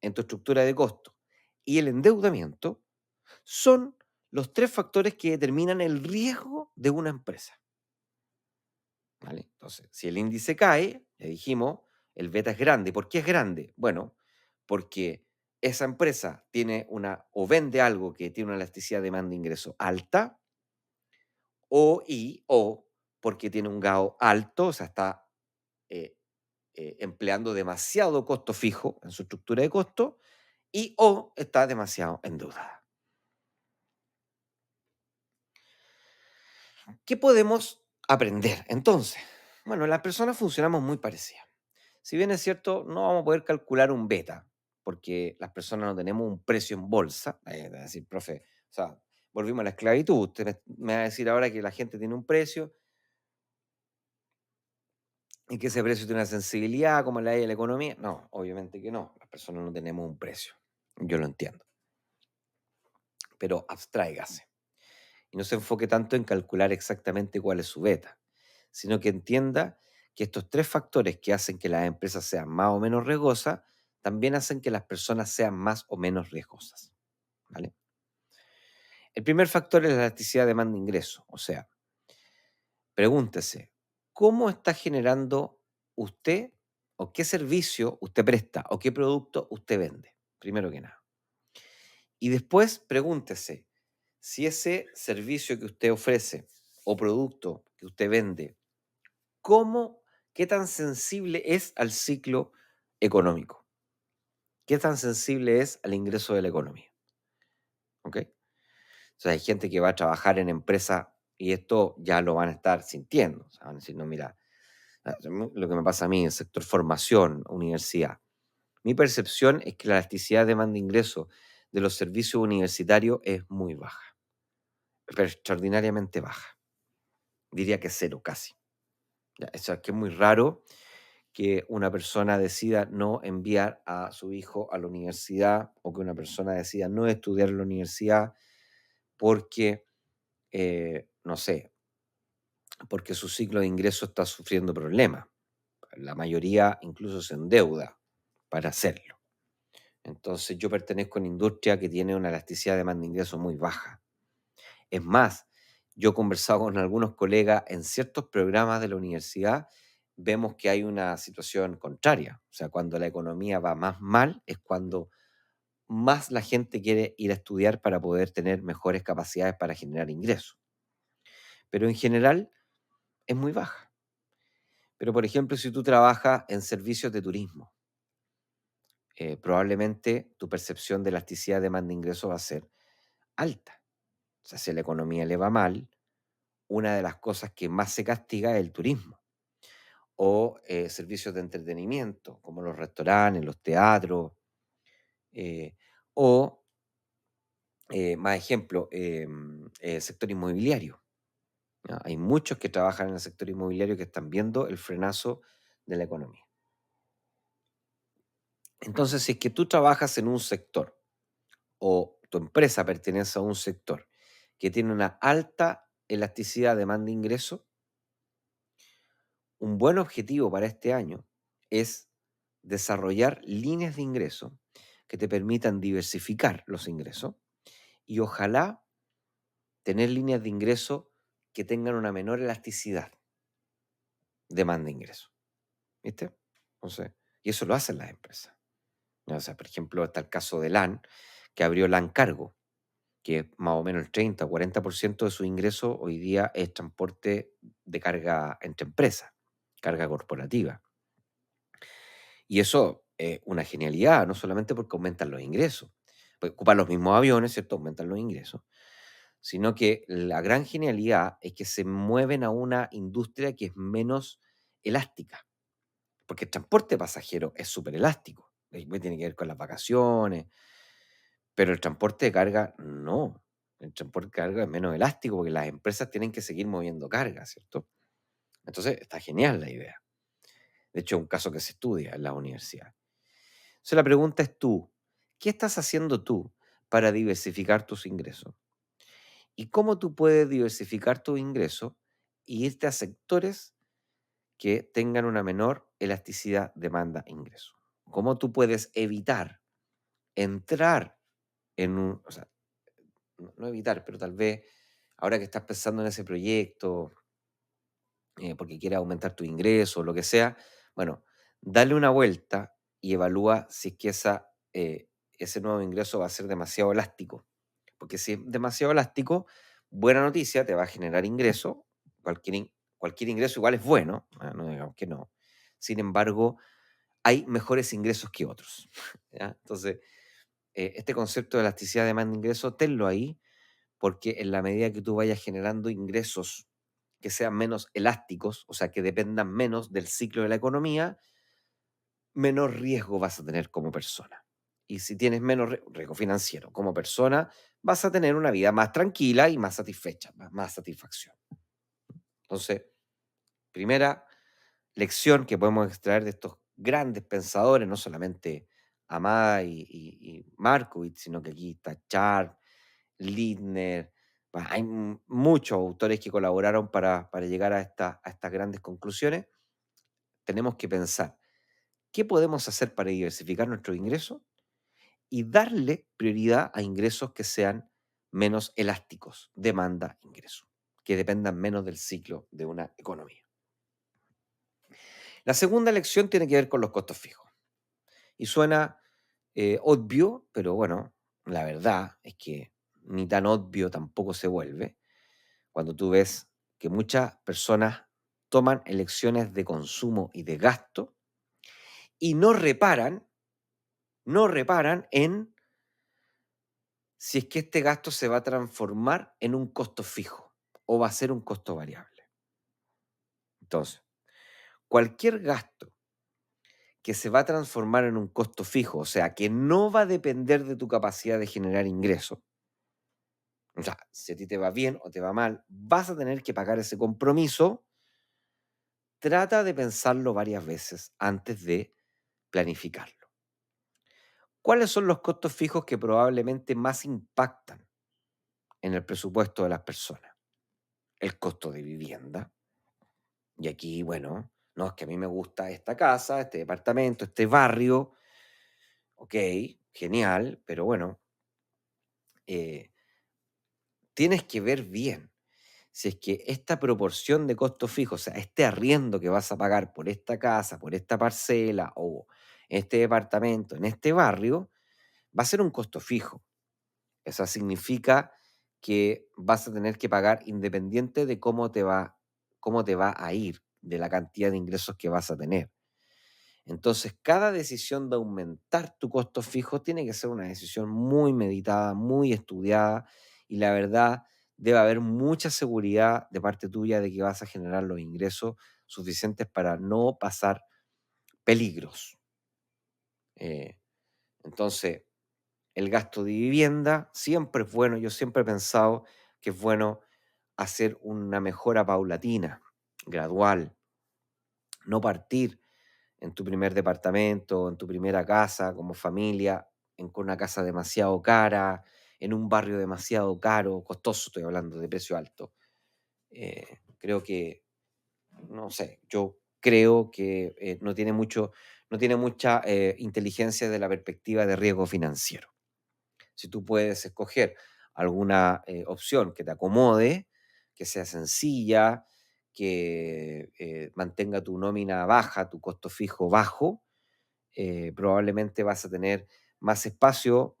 en tu estructura de costo y el endeudamiento son los tres factores que determinan el riesgo de una empresa, ¿vale? Entonces, si el índice cae, ya dijimos, el beta es grande. ¿Por qué es grande? Bueno, porque esa empresa tiene o vende algo que tiene una elasticidad de demanda-ingreso alta o porque tiene un GAO alto, o sea, está eh, empleando demasiado costo fijo en su estructura de costo o está demasiado endeudada. ¿Qué podemos aprender entonces? Bueno, las personas funcionamos muy parecidas. Si bien es cierto, no vamos a poder calcular un beta, porque las personas no tenemos un precio en bolsa. Va a decir, profe, o sea, volvimos a la esclavitud. Usted me va a decir ahora que la gente tiene un precio y que ese precio tiene una sensibilidad como la hay en la economía. No, obviamente que no. Las personas no tenemos un precio. Yo lo entiendo. Pero abstráigase y no se enfoque tanto en calcular exactamente cuál es su beta, sino que entienda que estos tres factores que hacen que las empresas sean más o menos riesgosas, también hacen que las personas sean más o menos riesgosas, ¿vale? El primer factor es la elasticidad demanda-ingreso, o sea, pregúntese, ¿cómo está generando usted o qué servicio usted presta o qué producto usted vende? Primero que nada. Y después pregúntese si ese servicio que usted ofrece o producto que usted vende, ¿cómo, qué tan sensible es al ciclo económico? ¿Qué tan sensible es al ingreso de la economía? ¿Ok? O sea, hay gente que va a trabajar en empresas y esto ya lo van a estar sintiendo. O sea, van a decir, no, mira, lo que me pasa a mí en el sector formación, universidad. Mi percepción es que la elasticidad de demanda-ingreso de los servicios universitarios es muy baja, pero extraordinariamente baja. Diría que cero casi. Ya, eso es que es muy raro que una persona decida no enviar a su hijo a la universidad o que una persona decida no estudiar en la universidad porque, no sé, porque su ciclo de ingreso está sufriendo problemas. La mayoría incluso se endeuda para hacerlo. Entonces yo pertenezco a una industria que tiene una elasticidad de demanda de ingreso muy baja. Es más, yo he conversado con algunos colegas en ciertos programas de la universidad, vemos que hay una situación contraria. O sea, cuando la economía va más mal, es cuando más la gente quiere ir a estudiar para poder tener mejores capacidades para generar ingresos. Pero en general es muy baja. Pero, por ejemplo, si tú trabajas en servicios de turismo, probablemente tu percepción de elasticidad de demanda de ingresos va a ser alta. O sea, si la economía le va mal, una de las cosas que más se castiga es el turismo o servicios de entretenimiento, como los restaurantes, los teatros, eh, o, más ejemplo, sector inmobiliario. ¿Ya? Hay muchos que trabajan en el sector inmobiliario que están viendo el frenazo de la economía. Entonces, si es que tú trabajas en un sector o tu empresa pertenece a un sector que tiene una alta elasticidad de demanda de ingreso, un buen objetivo para este año es desarrollar líneas de ingreso que te permitan diversificar los ingresos y ojalá tener líneas de ingreso que tengan una menor elasticidad, demanda-ingreso, ¿viste? Entonces, y eso lo hacen las empresas. O sea, por ejemplo, está el caso de LAN, que abrió LAN Cargo, que más o menos el 30 o 40% de su ingreso hoy día es transporte de carga entre empresas, carga corporativa. Y eso es una genialidad, no solamente porque aumentan los ingresos, porque ocupan los mismos aviones, ¿cierto? Aumentan los ingresos, sino que la gran genialidad es que se mueven a una industria que es menos elástica, porque el transporte pasajero es súper elástico, tiene que ver con las vacaciones, pero el transporte de carga no. El transporte de carga es menos elástico porque las empresas tienen que seguir moviendo carga, ¿cierto? Entonces está genial la idea. De hecho, es un caso que se estudia en la universidad. Entonces la pregunta es tú, ¿qué estás haciendo tú para diversificar tus ingresos? ¿Y cómo tú puedes diversificar tus ingresos y irte a sectores que tengan una menor elasticidad demanda-ingreso? ¿Cómo tú puedes evitar entrar en un, o sea, no evitar, pero tal vez ahora que estás pensando en ese proyecto, porque quieres aumentar tu ingreso o lo que sea, bueno, dale una vuelta y evalúa si es que ese nuevo ingreso va a ser demasiado elástico. Porque si es demasiado elástico, buena noticia, te va a generar ingreso. Cualquier ingreso igual es bueno, no digamos que no. Sin embargo, hay mejores ingresos que otros. ¿Ya? Entonces, este concepto de elasticidad de demanda-ingreso, tenlo ahí, porque en la medida que tú vayas generando ingresos que sean menos elásticos, o sea, que dependan menos del ciclo de la economía, menos riesgo vas a tener como persona. Y si tienes menos riesgo financiero como persona, vas a tener una vida más tranquila y más satisfecha, más satisfacción. Entonces, primera lección que podemos extraer de estos grandes pensadores, no solamente Amada y Markowitz, sino que aquí está Sharp, Lindner, hay muchos autores que colaboraron para llegar a estas grandes conclusiones. Tenemos que pensar, ¿qué podemos hacer para diversificar nuestros ingresos? Y darle prioridad a ingresos que sean menos elásticos, demanda, ingreso, que dependan menos del ciclo de una economía. La segunda lección tiene que ver con los costos fijos. Y suena obvio, pero bueno, la verdad es que ni tan obvio tampoco se vuelve cuando tú ves que muchas personas toman elecciones de consumo y de gasto y no reparan en si es que este gasto se va a transformar en un costo fijo o va a ser un costo variable. Entonces, cualquier gasto que se va a transformar en un costo fijo, o sea, que no va a depender de tu capacidad de generar ingresos, o sea, si a ti te va bien o te va mal, vas a tener que pagar ese compromiso. Trata de pensarlo varias veces antes de planificarlo. ¿Cuáles son los costos fijos que probablemente más impactan en el presupuesto de las personas? El costo de vivienda. Y aquí, bueno, no es que a mí me gusta esta casa, este departamento, este barrio. Ok, genial, pero bueno, eh, tienes que ver bien si es que esta proporción de costos fijos, o sea, este arriendo que vas a pagar por esta casa, por esta parcela o este departamento, en este barrio, va a ser un costo fijo. Eso significa que vas a tener que pagar independiente de cómo te va a ir, de la cantidad de ingresos que vas a tener. Entonces, cada decisión de aumentar tu costo fijo tiene que ser una decisión muy meditada, muy estudiada y la verdad debe haber mucha seguridad de parte tuya de que vas a generar los ingresos suficientes para no pasar peligros. Eh, entonces, el gasto de vivienda siempre es bueno. Yo siempre he pensado que es bueno hacer una mejora paulatina, gradual, no partir en tu primer departamento, en tu primera casa como familia, con una casa demasiado cara, en un barrio demasiado caro, costoso, estoy hablando de precio alto. Creo que, no sé, yo creo que no tiene mucha inteligencia de la perspectiva de riesgo financiero. Si tú puedes escoger alguna opción que te acomode, que sea sencilla, que mantenga tu nómina baja, tu costo fijo bajo, probablemente vas a tener más espacio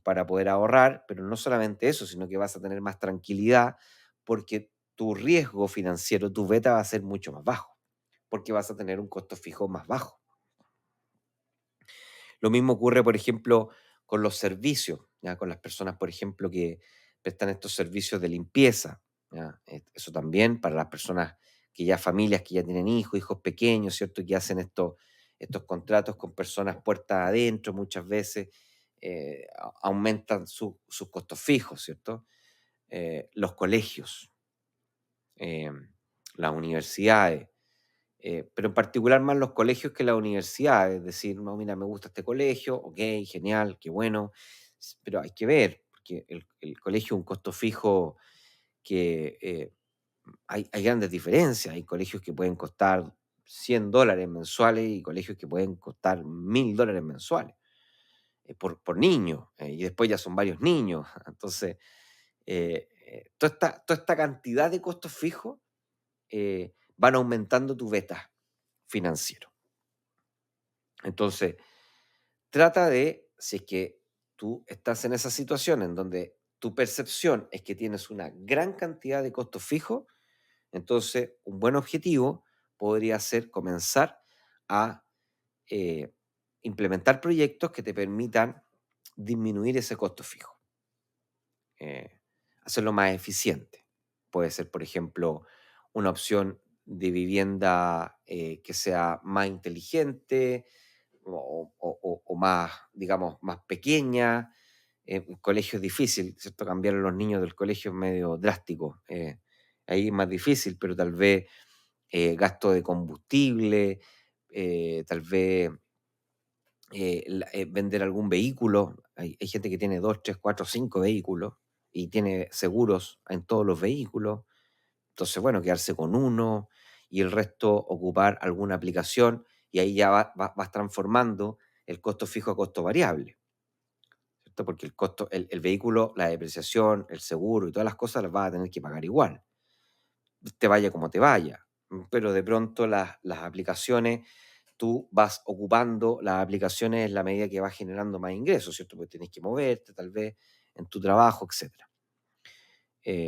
para poder ahorrar, pero no solamente eso, sino que vas a tener más tranquilidad porque tu riesgo financiero, tu beta va a ser mucho más bajo, porque vas a tener un costo fijo más bajo. Lo mismo ocurre, por ejemplo, con los servicios, ¿ya? Con las personas, por ejemplo, que prestan estos servicios de limpieza, ¿ya? Eso también para las personas que ya familias que ya tienen hijos, hijos pequeños, ¿cierto? Que hacen estos contratos con personas puertas adentro muchas veces, aumentan sus costos fijos, ¿cierto? Los colegios, eh, las universidades, pero en particular más los colegios que las universidades, es decir, no, mira, me gusta este colegio, ok, genial, qué bueno, pero hay que ver, porque el colegio es un costo fijo que hay grandes diferencias, hay colegios que pueden costar $100 mensuales y colegios que pueden costar $1000 mensuales por niño, y después ya son varios niños, entonces toda esta cantidad de costos fijos van aumentando tu beta financiero. Entonces, trata de, si es que tú estás en esa situación en donde tu percepción es que tienes una gran cantidad de costos fijos, entonces un buen objetivo podría ser comenzar a eh, implementar proyectos que te permitan disminuir ese costo fijo, eh, hacerlo más eficiente. Puede ser, por ejemplo, una opción de vivienda que sea más inteligente, o más, digamos, más pequeña. Un colegio es difícil, ¿cierto? Cambiar a los niños del colegio es medio drástico. Ahí es más difícil, pero tal vez gasto de combustible, tal vez vender algún vehículo. Hay gente que tiene dos, tres, cuatro, cinco vehículos y tiene seguros en todos los vehículos. Entonces, bueno, quedarse con uno y el resto ocupar alguna aplicación y ahí ya vas transformando el costo fijo a costo variable, ¿cierto? Porque el vehículo, la depreciación, el seguro y todas las cosas las vas a tener que pagar igual, te vaya como te vaya. Pero de pronto las aplicaciones, tú vas ocupando las aplicaciones en la medida que vas generando más ingresos, ¿cierto? Porque tienes que moverte tal vez en tu trabajo, etcétera.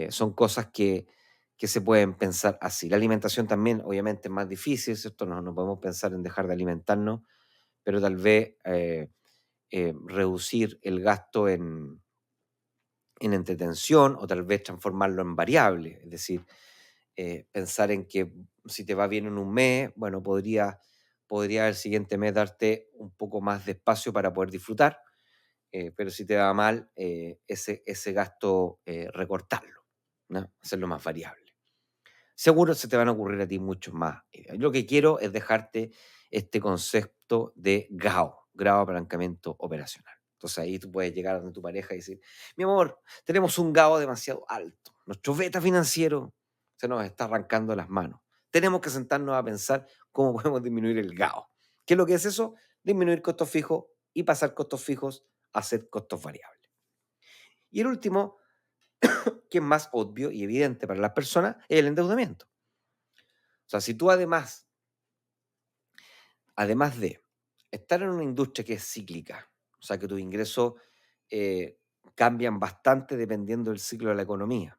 Son cosas que se pueden pensar así. La alimentación también, obviamente, es más difícil, ¿cierto? No podemos pensar en dejar de alimentarnos, pero tal vez reducir el gasto en entretención o tal vez transformarlo en variable. Es decir, pensar en que si te va bien en un mes, bueno, podría el siguiente mes darte un poco más de espacio para poder disfrutar, pero si te va mal, ese gasto recortarlo, ¿no? Hacerlo más variable. Seguro se te van a ocurrir a ti muchos más ideas. Lo que quiero es dejarte este concepto de GAO, grado de apalancamiento operacional. Entonces ahí tú puedes llegar a tu pareja y decir, mi amor, tenemos un GAO demasiado alto. Nuestro beta financiero se nos está arrancando las manos. Tenemos que sentarnos a pensar cómo podemos disminuir el GAO. ¿Qué es lo que es eso? Disminuir costos fijos y pasar costos fijos a ser costos variables. Y el último, que es más obvio y evidente para las personas, es el endeudamiento. O sea, si tú además de estar en una industria que es cíclica, o sea, que tus ingresos eh, cambian bastante dependiendo del ciclo de la economía.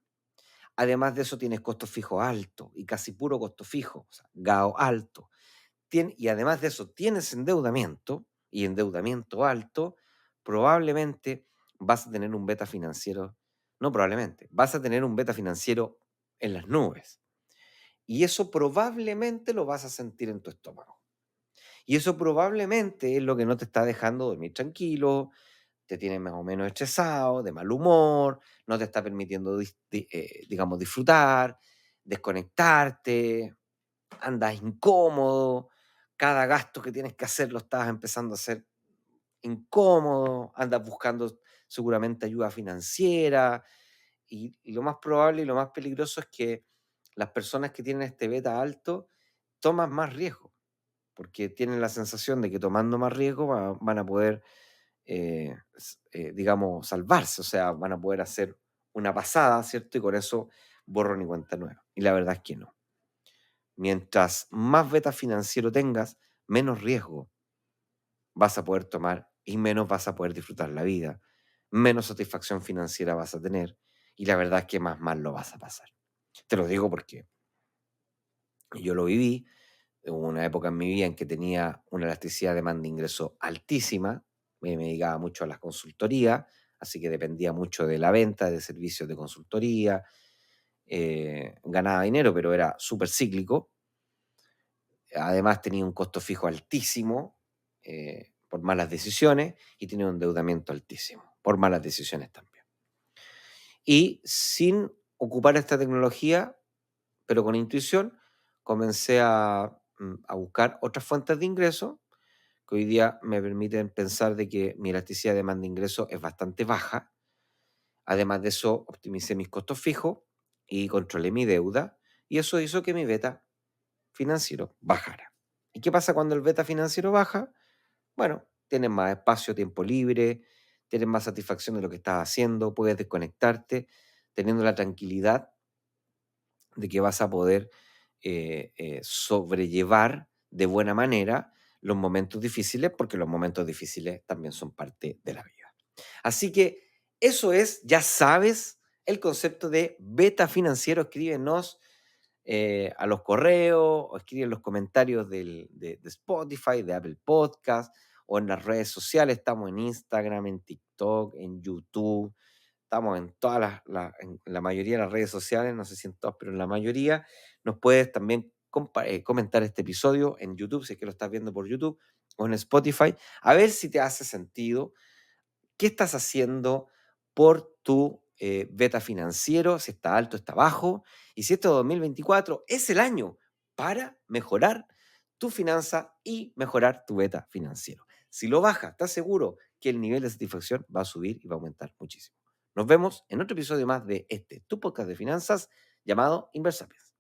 Además de eso, tienes costos fijos altos y casi puro costo fijo, o sea, GAO alto. Y además de eso, tienes endeudamiento y endeudamiento alto, probablemente vas a tener un beta financiero, no probablemente, vas a tener un beta financiero en las nubes. Y eso probablemente lo vas a sentir en tu estómago. Y eso probablemente es lo que no te está dejando dormir tranquilo, te tiene más o menos estresado, de mal humor, no te está permitiendo, digamos, disfrutar, desconectarte, andas incómodo, cada gasto que tienes que hacer lo estás empezando a hacer incómodo, andas buscando seguramente ayuda financiera y lo más probable y lo más peligroso es que las personas que tienen este beta alto tomas más riesgo, porque tienen la sensación de que tomando más riesgo van a poder, digamos, salvarse, o sea, van a poder hacer una pasada, ¿cierto? Y con eso borro ni cuenta nueva. Y la verdad es que no. Mientras más beta financiero tengas, menos riesgo vas a poder tomar y menos vas a poder disfrutar la vida, menos satisfacción financiera vas a tener y la verdad es que más mal lo vas a pasar. Te lo digo porque yo lo viví. Hubo una época en mi vida en que tenía una elasticidad de demanda de ingreso altísima, me dedicaba mucho a las consultorías, así que dependía mucho de la venta de servicios de consultoría, ganaba dinero, pero era súper cíclico. Además tenía un costo fijo altísimo por malas decisiones y tenía un endeudamiento altísimo por malas decisiones también. Y sin ocupar esta tecnología, pero con intuición, comencé a buscar otras fuentes de ingreso que hoy día me permiten pensar de que mi elasticidad de demanda de ingreso es bastante baja. Además de eso, optimicé mis costos fijos y controlé mi deuda y eso hizo que mi beta financiero bajara. ¿Y qué pasa cuando el beta financiero baja? Bueno, tienes más espacio, tiempo libre, tienes más satisfacción de lo que estás haciendo, puedes desconectarte, teniendo la tranquilidad de que vas a poder sobrellevar de buena manera los momentos difíciles, porque los momentos difíciles también son parte de la vida. Así que eso es, ya sabes, el concepto de beta financiero. Escríbenos a los correos o escribe en los comentarios de Spotify, de Apple Podcast o en las redes sociales. Estamos en Instagram, en TikTok, en YouTube. Estamos en todas en la mayoría de las redes sociales, no sé si en todas, pero en la mayoría. Nos puedes también comentar este episodio en YouTube, si es que lo estás viendo por YouTube, o en Spotify, a ver si te hace sentido. ¿Qué estás haciendo por tu beta financiero? Si está alto, está bajo. Y si este 2024 es el año para mejorar tu finanza y mejorar tu beta financiero. Si lo baja, estás seguro que el nivel de satisfacción va a subir y va a aumentar muchísimo. Nos vemos en otro episodio más de tu podcast de finanzas llamado Inversapiens.